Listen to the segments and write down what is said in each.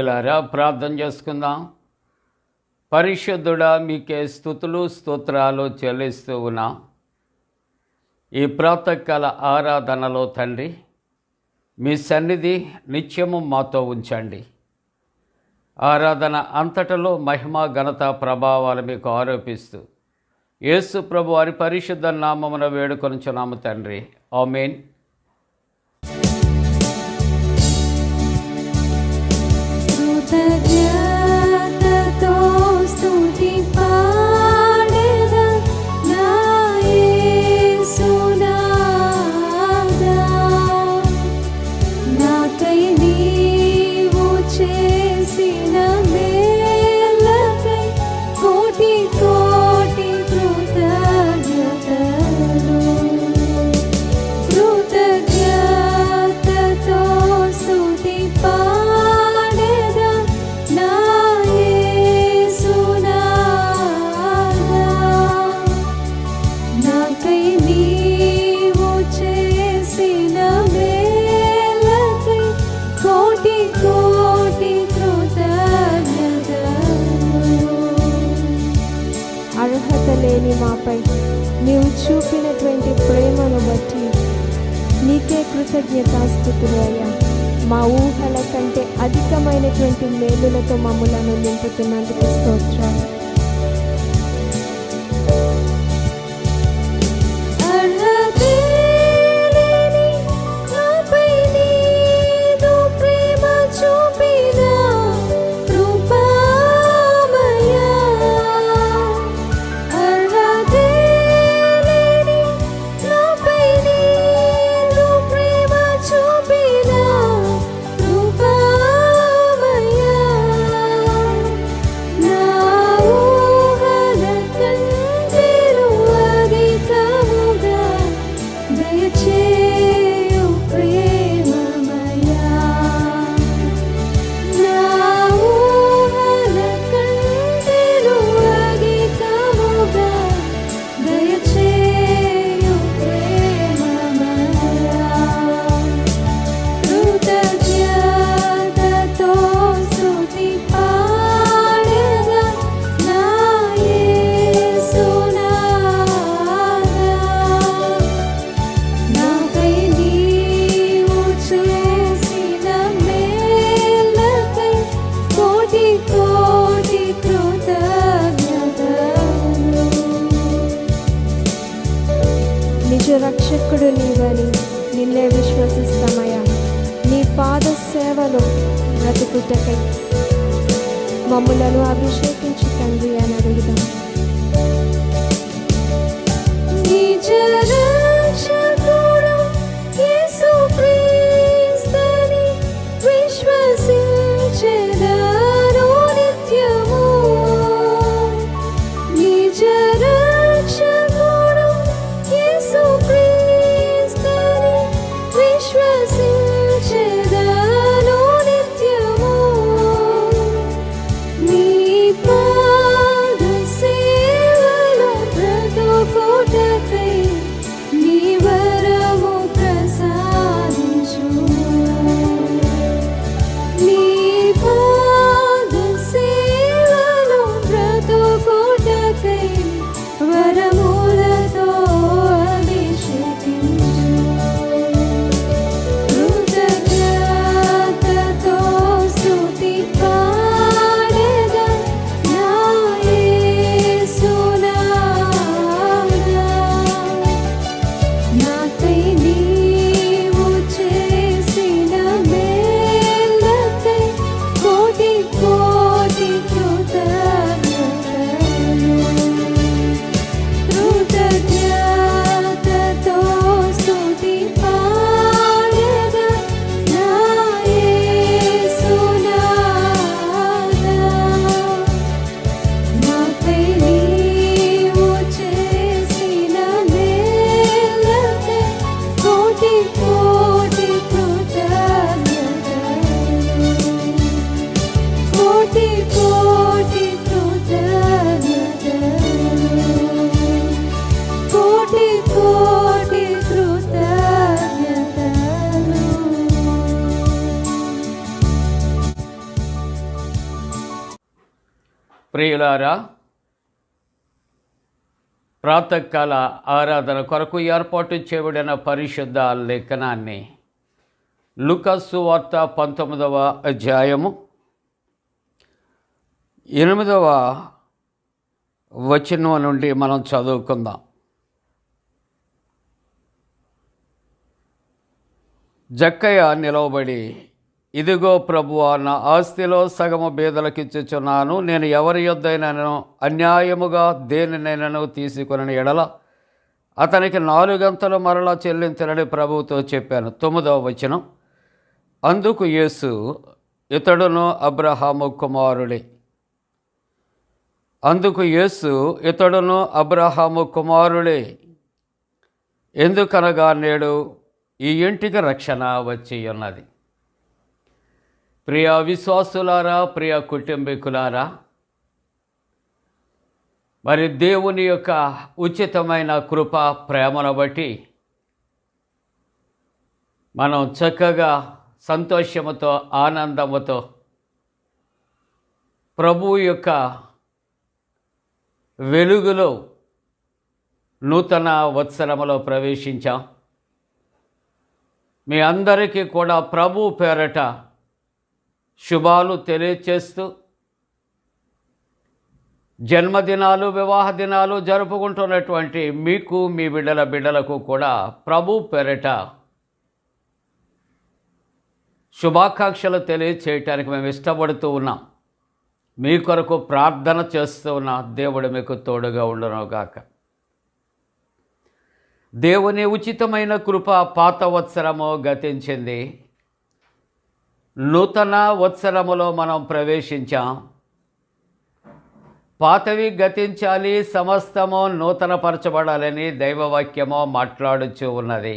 ప్రియులారా, ప్రార్థన చేసుకుందాం. పరిశుద్ధుడా, మీకే స్తుతులు స్తోత్రాలు చెల్లిస్తూ ఉన్నాం. ఈ ప్రాతకాల ఆరాధనలో తండ్రి, మీ సన్నిధి నిత్యము మాతో ఉంచండి. ఆరాధన అంతటలో మహిమ ఘనత ప్రభావాలు మీకు ఆరోపిస్తూ యేసు ప్రభు వారి పరిశుద్ధ నామమున వేడుకొనుచున్నాము తండ్రి. ఆమేన్. మాపై నీవు చూపినటువంటి ప్రేమను బట్టి నీకే కృతజ్ఞతాస్తుతులు అయ్యా. మా ఊహల కంటే అధికమైనటువంటి మేలులతో మమ్ములను నింపుతున్నందుకు స్తోత్రాలు. రక్షకుడు నీవని నిన్నే విశ్వసిస్తామయ్యా. నీ పాద సేవలో బ్రతుకుటకై మమ్ములను అభిషేకించు తండ్రి అని అడుగుదాం. ప్రియులారా, ప్రాతకాల ఆరాధన కొరకు ఏర్పాటు చేయబడిన పరిశుద్ధ లేఖనాన్ని లూకా సువార్త 19వ అధ్యాయము 8వ వచనం నుండి మనం చదువుకుందాం. జక్కయ్య నిలవబడి, ఇదిగో ప్రభువా, నా ఆస్తిలో సగము బీదలకిచ్చుచున్నాను. నేను ఎవరి యొద్దైనను అన్యాయముగా దేనినైనను తీసుకుని ఎడల అతనికి 4 మరలా చెల్లించనని ప్రభువుతో చెప్పాను. 9వ వచనం. అందుకు యేసు, ఇతడును అబ్రహాము కుమారుడే. ఎందుకనగా నేడు ఈ ఇంటికి రక్షణ వచ్చి ఉన్నది. ప్రియ విశ్వాసులారా, ప్రియ కుటుంబీకులారా, మరి దేవుని యొక్క ఉచితమైన కృప ప్రేమను బట్టి మనం చక్కగా సంతోషముతో ఆనందముతో ప్రభువు యొక్క వెలుగులో నూతన వత్సరములో ప్రవేశించాం. మీ అందరికీ కూడా ప్రభు పేరట శుభాలు తెలియచేస్తూ జన్మదినాలు, వివాహ దినాలు జరుపుకుంటున్నటువంటి మీకు, మీ బిడ్డలకు కూడా ప్రభు పేరట శుభాకాంక్షలు తెలియచేయటానికి మేము ఇష్టపడుతూ ఉన్నాం. మీ కొరకు ప్రార్థన చేస్తూ ఉన్న దేవుడు మీకు తోడుగా ఉండునుగాక. దేవుని ఉచితమైన కృప పాత వత్సరము గతించింది, నూతన వత్సరములో మనం ప్రవేశించాం. పాతవి గతించాలి, సమస్తము నూతనపరచబడాలని దైవవాక్యము మాట్లాడుచూ ఉన్నది.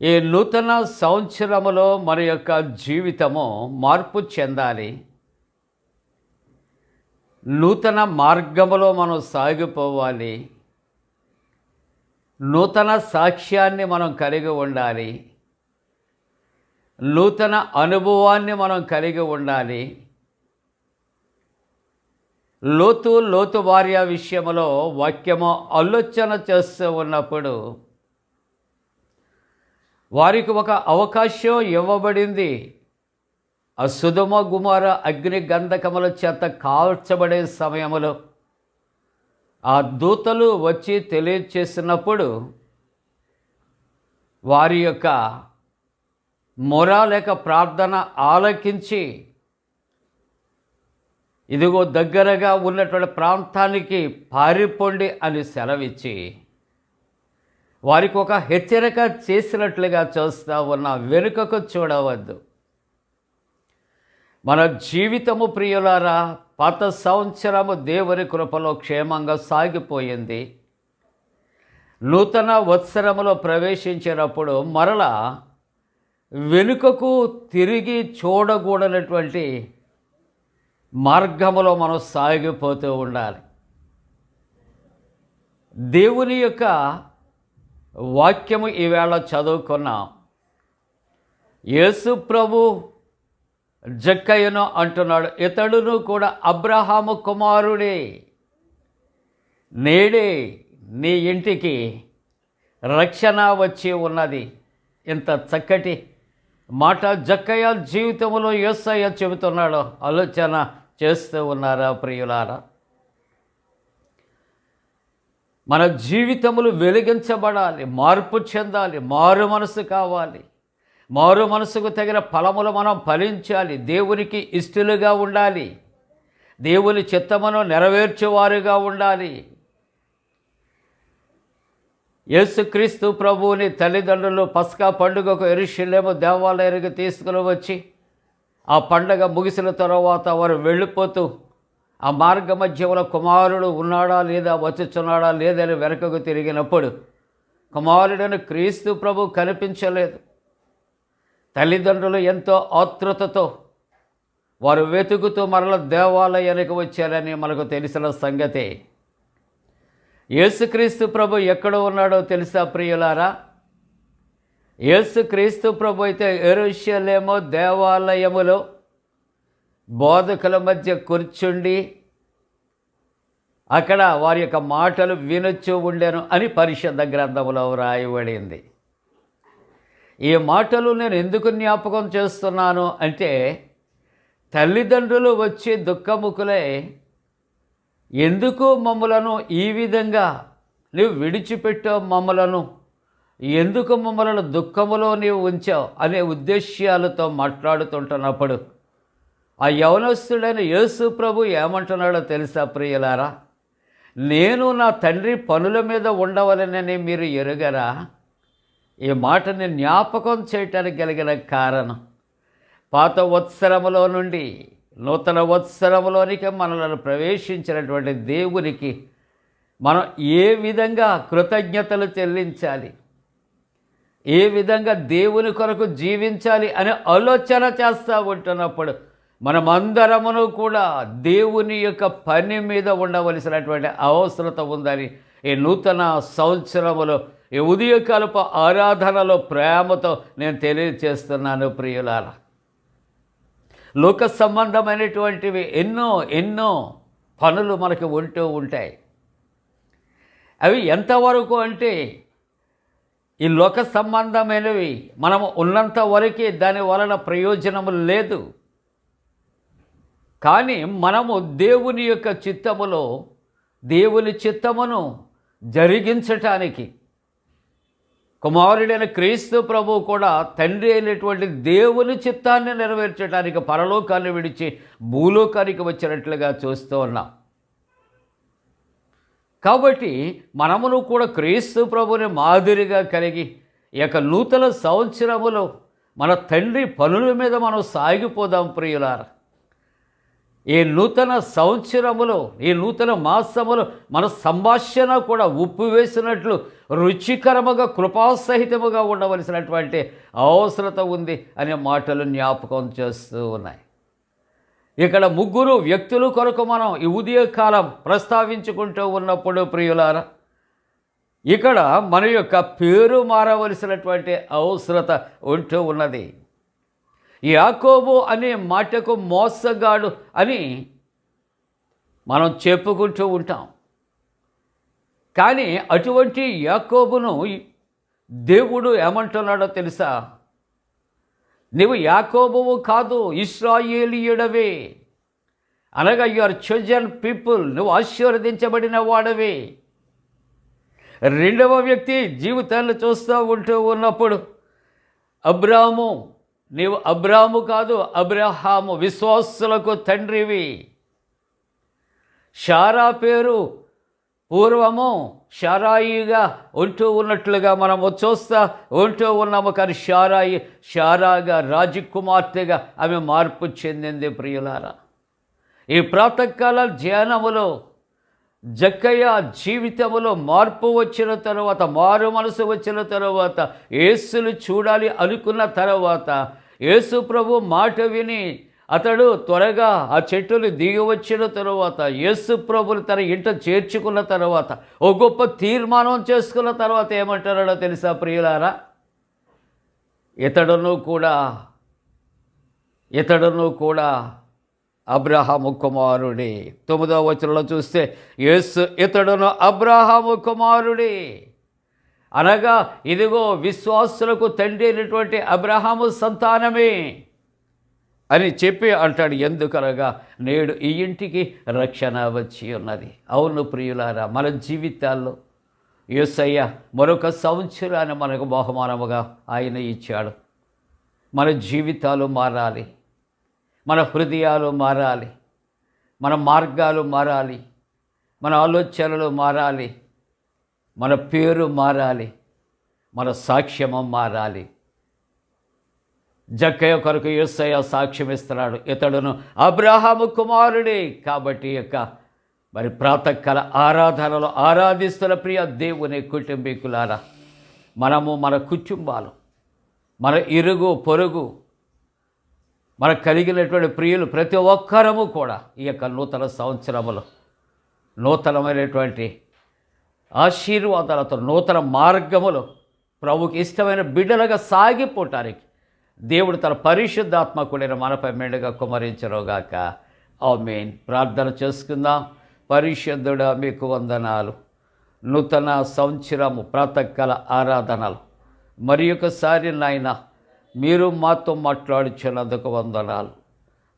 ఈ నూతన సంవత్సరములో మన యొక్క జీవితము మార్పు చెందాలి. నూతన మార్గములో మనం సాగిపోవాలి. నూతన సాక్ష్యాన్ని మనం కలిగి ఉండాలి. నూతన అనుభవాన్ని మనం కలిగి ఉండాలి. లోతు భార్య విషయంలో వాక్యము ఆలోచన చేస్తూ ఉన్నప్పుడు వారికి ఒక అవకాశం ఇవ్వబడింది. ఆ సొదొమ గుమొర్ర అగ్ని గంధకముల చేత కాల్చబడే సమయంలో ఆ దూతలు వచ్చి తెలియచేసినప్పుడు వారి యొక్క మొర లేక ప్రార్థన ఆలకించి, ఇదిగో దగ్గరగా ఉన్నటువంటి ప్రాంతానికి పారిపోండి అని సెలవిచ్చి వారికి ఒక హెచ్చరిక చేసినట్లుగా చూస్తూ ఉన్న వెనుకకు చూడవద్దు. మన జీవితము ప్రియులారా, పాత సంవత్సరము దేవుని కృపలో క్షేమంగా సాగిపోయింది. నూతన వత్సరములో ప్రవేశించినప్పుడు మరలా వెనుకకు తిరిగి చూడకూడనటువంటి మార్గములో మనం సాగిపోతూ ఉండాలి. దేవుని యొక్క వాక్యము ఈవేళ చదువుకున్నాం. యేసు ప్రభు జక్కయ్యను అంటున్నాడు, ఇతడును కూడా అబ్రహాము కుమారుడే. నేడే నీ ఇంటికి రక్షణ వచ్చి ఉన్నది. ఇంత చక్కటి మాట జక్కయ్య జీవితంలో యేసయ్య చెబుతున్నాడు. ఆలోచన చేస్తూ ఉన్నారా ప్రియులారా? మన జీవితములు వెలిగించబడాలి, మార్పు చెందాలి, మారు మనసు కావాలి. మారు మనసుకు తగిన ఫలములు మనం ఫలించాలి. దేవునికి ఇష్టలుగా ఉండాలి. దేవుని చిత్తమును నెరవేర్చేవారుగా ఉండాలి. యేసుక్రీస్తు ప్రభువుని తల్లిదండ్రులు పస్కా పండుగకు యెరూషలేము దేవాలయానికి తీసుకుని వచ్చి ఆ పండగ ముగిసిన తర్వాత వారు వెళ్ళిపోతూ ఆ మార్గ మధ్యలో కుమారుడు ఉన్నాడా లేదా, వచ్చుచున్నాడా లేదని వెనకకు తిరిగినప్పుడు కుమారుడని క్రీస్తు ప్రభు కనిపించలేదు. తల్లిదండ్రులు ఎంతో ఆతృతతో వారు వెతుకుతూ మరల దేవాలయానికి వచ్చారని మనకు తెలిసిన సంగతే. యేసుక్రీస్తు ప్రభు ఎక్కడ ఉన్నాడో తెలుసా ప్రియులారా? యేసుక్రీస్తు ప్రభు అయితే యెరూషలేము దేవాలయములో బోధకుల మధ్య కూర్చుండి అక్కడ వారి యొక్క మాటలు వినొచ్చు ఉండెను అని పరిశుద్ధ గ్రంథంలో వ్రాయబడింది. ఈ మాటలు నేను ఎందుకు జ్ఞాపకం చేస్తున్నాను అంటే, తల్లిదండ్రులు వచ్చి దుఃఖముఖులై ఎందుకు మమ్మలను ఈ విధంగా నీవు విడిచిపెట్టావు, మమ్మలను ఎందుకు మమ్మలను దుఃఖములో నీవు ఉంచావు అనే ఉద్దేశ్యాలతో మాట్లాడుతుంటున్నప్పుడు ఆ యవనస్తుడైన యేసు ప్రభు ఏమంటున్నాడో తెలుసా ప్రియులారా? నేను నా తండ్రి పనుల మీద ఉండవలనని మీరు ఎరుగరా? ఈ మాటని జ్ఞాపకం చేయటానికి కలిగిన కారణం, పాత వత్సరములో నుండి నూతన వత్సరములోనికి మనలను ప్రవేశించినటువంటి దేవునికి మనం ఏ విధంగా కృతజ్ఞతలు చెల్లించాలి, ఏ విధంగా దేవుని కొరకు జీవించాలి అనే ఆలోచన చేస్తూ ఉంటున్నప్పుడు మనమందరమును కూడా దేవుని యొక్క పని మీద ఉండవలసినటువంటి అవసరత ఉందని ఈ నూతన సంవత్సరములో ఈ ఉదయకాలపు ఆరాధనలో ప్రేమతో నేను తెలియజేస్తున్నాను ప్రియులారా. లోక సంబంధమైనటువంటివి ఎన్నో పనులు మనకు ఉంటూ ఉంటాయి. అవి ఎంతవరకు అంటే, ఈ లోక సంబంధమైనవి మనము ఉన్నంత వరకే దాని వలన ప్రయోజనము లేదు. కానీ మనము దేవుని యొక్క చిత్తములో దేవుని చిత్తమును జరిగించటానికి కుమారుడైన క్రీస్తు ప్రభువు కూడా తండ్రి అయినటువంటి దేవుని చిత్తాన్ని నెరవేర్చడానికి పరలోకాన్ని విడిచి భూలోకానికి వచ్చినట్లుగా చూస్తూ ఉన్నాం. కాబట్టి మనమును కూడా క్రీస్తు ప్రభుని మాదిరిగా కలిగి ఈ యొక్క నూతన సంవత్సరములో మన తండ్రి పనుల మీద మనం సాగిపోదాం ప్రియులారా. ఈ నూతన సంవత్సరములో, ఈ నూతన మాసములో మన సంభాషణ కూడా ఉప్పు వేసినట్లు రుచికరముగా కృపాసహితముగా ఉండవలసినటువంటి అవసరత ఉంది అనే మాటలు జ్ఞాపకం చేస్తూ ఉన్నాయి. ఇక్కడ ముగ్గురు వ్యక్తుల కొరకు మనం ఈ ఉదయకాలం ప్రస్తావించుకుంటూ ఉన్నప్పుడు ప్రియులారా, ఇక్కడ మన యొక్క పేరు మారవలసినటువంటి అవసరత ఉంటూ ఉన్నది. యాకోబు అనే మాటకు మోసగాడు అని మనం చెప్పుకుంటూ ఉంటాం. కానీ అటువంటి యాకోబును దేవుడు ఏమంటున్నాడో తెలుసా? నీవు యాకోబువు కాదు, ఇశ్రాయేలీయుడవే, అనగా యు ఆర్ చోజన్ పీపుల్, నువ్వు ఆశీర్వదించబడిన వాడవే. రెండవ వ్యక్తి జీవితాన్ని చూస్తూ ఉంటూ ఉన్నప్పుడు అబ్రాము, నీవు అబ్రాము కాదు అబ్రహాము, విశ్వాసులకు తండ్రివి. షారా పేరు పూర్వము షారాయిగా ఉంటూ ఉన్నట్లుగా మనము చూస్తా ఉంటూ ఉన్నాము. కానీ షారాగా రాజకుమార్తెగా ఆమె మార్పు చెందింది ప్రియులారా. ఈ ప్రాతకాల ధ్యానములో జక్కయ్య జీవితంలో మార్పు వచ్చిన తర్వాత, మారు మనసు వచ్చిన తర్వాత, యేసును చూడాలి అనుకున్న తర్వాత, యేసు ప్రభు మాట విని అతడు త్వరగా ఆ చెట్టులు దిగి వచ్చిన తర్వాత, యేసు ప్రభుని తన ఇంట చేర్చుకున్న తర్వాత, ఓ గొప్ప తీర్మానం చేసుకున్న తర్వాత ఏమంటారో తెలుసా ప్రియులారా? ఇతడును కూడా అబ్రహాము కుమారుడే. 9వ వచనంలో చూస్తే యేసు ఇతడును అబ్రహాము కుమారుడే, అనగా ఇదిగో విశ్వాసులకు తండ్రి అయినటువంటి అబ్రహాము సంతానమే అని చెప్పి అంటాడు. ఎందుకనగా నేడు ఈ ఇంటికి రక్షణ వచ్చి ఉన్నది. అవును ప్రియులారా, మన జీవితాల్లో యేసయ్య మరొక సంవత్సరాన్ని మనకు బహుమానముగా ఆయన ఇచ్చాడు. మన జీవితాలు మారాలి, మన హృదయాలు మారాలి, మన మార్గాలు మారాలి, మన ఆలోచనలు మారాలి, మన పేరు మారాలి, మన సాక్ష్యము మారాలి. జక్కయ్య కొరకు యేసయ్య సాక్ష్యం ఇస్తున్నాడు, ఇతడును అబ్రహాము కుమారుడే. కాబట్టి మరి ప్రాతకాల ఆరాధనలో ఆరాధిస్తున్న ప్రియ దేవుని కుటుంబీకులారా, మనము మన కుటుంబాలు, మన ఇరుగు పొరుగు, మనకు కలిగినటువంటి ప్రియులు ప్రతి ఒక్కరము కూడా ఈ యొక్క నూతన సంవత్సరములో నూతనమైనటువంటి ఆశీర్వాదాలతో, నూతన మార్గములో ప్రభుకి ఇష్టమైన బిడ్డలుగా సాగిపోవటానికి దేవుడు తన పరిశుద్ధాత్మకుడైన మనపై మెండుగా కుమరించరుగాక. ఆమేన్. ప్రార్థన చేసుకుందాం. పరిశుద్ధుడా మీకు వందనాలు. నూతన సంవత్సరము ప్రాతకాల ఆరాధనలు మరి ఒకసారి నాయన మీరు మాతో మాట్లాడుచున్నందుకు వందనాలు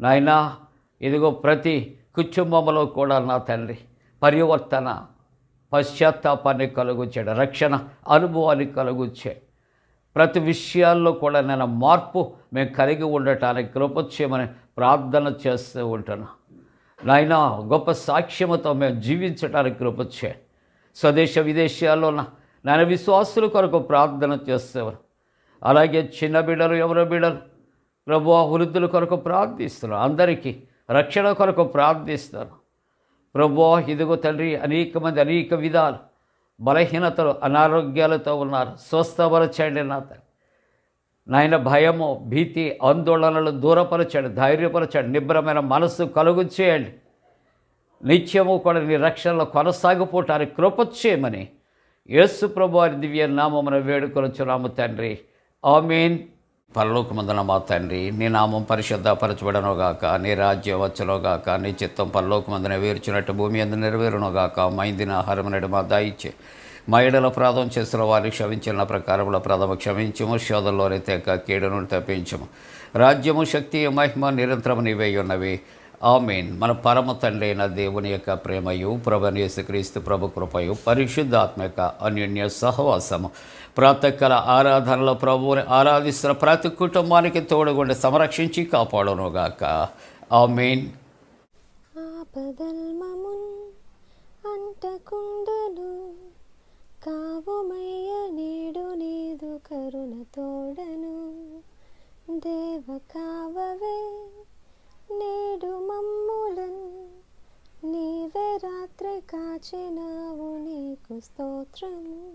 నాయన. ఇదిగో ప్రతి కుటుంబంలో కూడా నా తండ్రి పరివర్తన, పశ్చాత్తాపాన్ని కలుగుచ్చాడు, రక్షణ అనుభవాన్ని కలుగుచ్చాడు. ప్రతి విషయాల్లో కూడా నేను మార్పు మేము కలిగి ఉండటానికి కృప చేయమని ప్రార్థన చేస్తూ ఉంటున్నా నాయన. గొప్ప సాక్ష్యముతో మేము జీవించడానికి కృప చేయండి. స్వదేశ విదేశాల్లో నాయన విశ్వాసుల కొరకు ప్రార్థన చేసేవారు. అలాగే చిన్న బిడ్డలు, ఎవరో బిడ్డలు ప్రభువా వృద్ధుల కొరకు ప్రార్థిస్తున్నారు. అందరికీ రక్షణ కొరకు ప్రార్థిస్తారు ప్రభువా. ఇదిగో తండ్రి అనేక మంది అనేక విధాలు బలహీనతలు అనారోగ్యాలతో ఉన్నారు. స్వస్థపరచండి నా తండ్రి నాయన. భయము, భీతి, ఆందోళనలు దూరపరచండి, ధైర్యపరచండి, నిబ్రమైన మనస్సు కలుగు చేయండి. నిత్యము కూడా నీ రక్షణలో కొనసాగిపోవటానికి కృప చేయమని యేసు ప్రభు వారి దివ్య నామమున వేడుకొనుచున్నాము తండ్రి. ఆమేన్. పరలోకమందున మా తండ్రి, నీ నామం పరిశుద్ధపరచబడనుగాక, నీ రాజ్యం వచ్చునుగాక, నీ చిత్తం పరలోకమందున వేర్చున్నట్టు భూమి అందు నెరవేరునుగాక. మా ఇందిన ఆహారం నేడు మా దాయిచ్చే, మా ఎడల అపరాధం చేసిన వారిని క్షమించిన ప్రకారముల ప్రథమ క్షమించము, శోధంలోనే తెక కీడును తప్పించము. రాజ్యము, శక్తి, మహిమ నిరంతరము నీవే ఉన్నవి. ఆమేన్. మన పరమ తండ్రి అయిన దేవుని యొక్క ప్రేమయు, ప్రభువైన యేసుక్రీస్తు ప్రభు కృపయు, పరిశుద్ధాత్మక అన్యోన్య సహవాసము ప్రాతకాల ఆరాధనలో ప్రభువుని ఆరాధిస్తున్న ప్రతి కుటుంబానికి తోడుగుండి సంరక్షించి కాపాడునుగాక. ఆమేన్. ఆపదల్మమున్ అంటకుండను కావుమయ్య నేడు నీదు కరుణ తోడను. దేవ కావవే నేడు మమ్ములన్, నీవే రాత్రి కాచినావు నీకు స్తోత్రము.